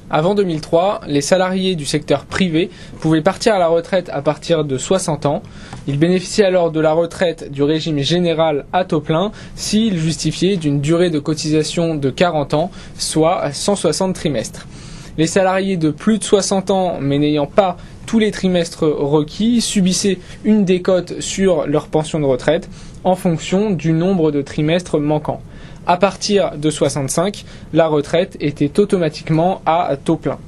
Avant 2003, les salariés du secteur privé pouvaient partir à la retraite à partir de 60 ans. Ils bénéficiaient alors de la retraite du régime général à taux plein s'ils justifiaient d'une durée de cotisation de 40 ans, soit 160 trimestres. Les salariés de plus de 60 ans, mais n'ayant pas tous les trimestres requis, subissaient une décote sur leur pension de retraite en fonction du nombre de trimestres manquants. À partir de 65, la retraite était automatiquement à taux plein.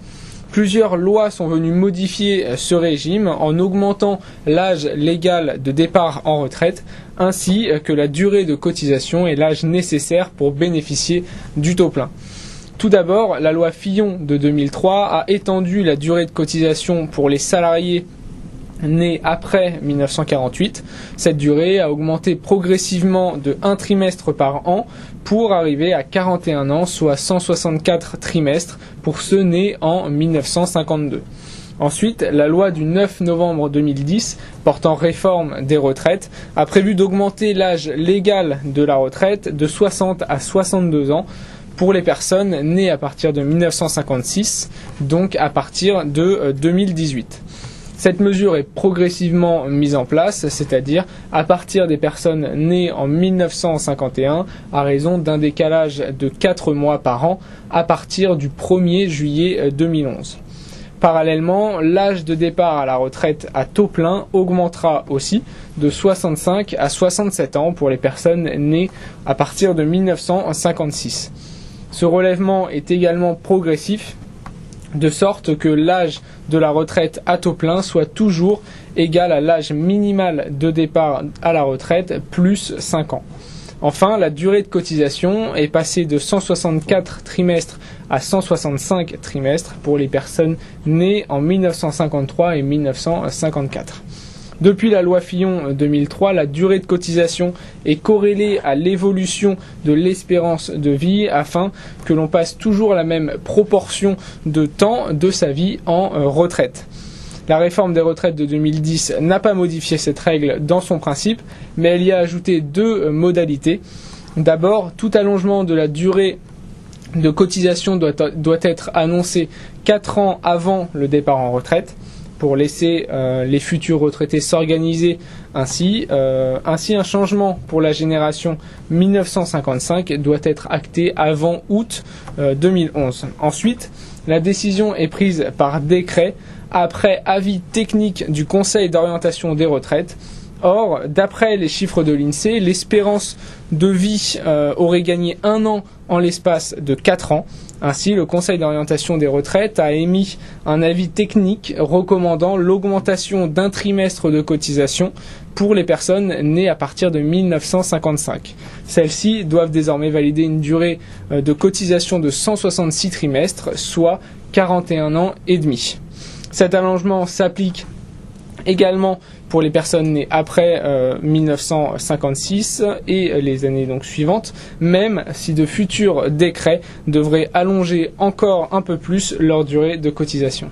Plusieurs lois sont venues modifier ce régime en augmentant l'âge légal de départ en retraite ainsi que la durée de cotisation et l'âge nécessaire pour bénéficier du taux plein. Tout d'abord, la loi Fillon de 2003 a étendu la durée de cotisation pour les salariés nés après 1948. Cette durée a augmenté progressivement de 1 trimestre par an pour arriver à 41 ans, soit 164 trimestres pour ceux nés en 1952. Ensuite, la loi du 9 novembre 2010 portant réforme des retraites a prévu d'augmenter l'âge légal de la retraite de 60 à 62 ans pour les personnes nées à partir de 1956, donc à partir de 2018. Cette mesure est progressivement mise en place, c'est-à-dire à partir des personnes nées en 1951 à raison d'un décalage de 4 mois par an à partir du 1er juillet 2011. Parallèlement, l'âge de départ à la retraite à taux plein augmentera aussi de 65 à 67 ans pour les personnes nées à partir de 1956. Ce relèvement est également progressif, de sorte que l'âge de la retraite à taux plein soit toujours égal à l'âge minimal de départ à la retraite plus 5 ans. Enfin, la durée de cotisation est passée de 164 trimestres à 165 trimestres pour les personnes nées en 1953 et 1954. Depuis la loi Fillon 2003, la durée de cotisation est corrélée à l'évolution de l'espérance de vie afin que l'on passe toujours la même proportion de temps de sa vie en retraite. La réforme des retraites de 2010 n'a pas modifié cette règle dans son principe, mais elle y a ajouté 2 modalités. D'abord, tout allongement de la durée de cotisation doit être annoncé 4 ans avant le départ en retraite, pour laisser les futurs retraités s'organiser ainsi. Ainsi, un changement pour la génération 1955 doit être acté avant août 2011. Ensuite, la décision est prise par décret après avis technique du Conseil d'orientation des retraites. Or, d'après les chiffres de l'INSEE, l'espérance de vie aurait gagné 1 an en l'espace de 4 ans. Ainsi, le Conseil d'orientation des retraites a émis un avis technique recommandant l'augmentation d'1 trimestre de cotisation pour les personnes nées à partir de 1955. Celles-ci doivent désormais valider une durée de cotisation de 166 trimestres, soit 41 ans et demi. Cet allongement s'applique également pour les personnes nées après 1956 et les années donc suivantes, même si de futurs décrets devraient allonger encore un peu plus leur durée de cotisation.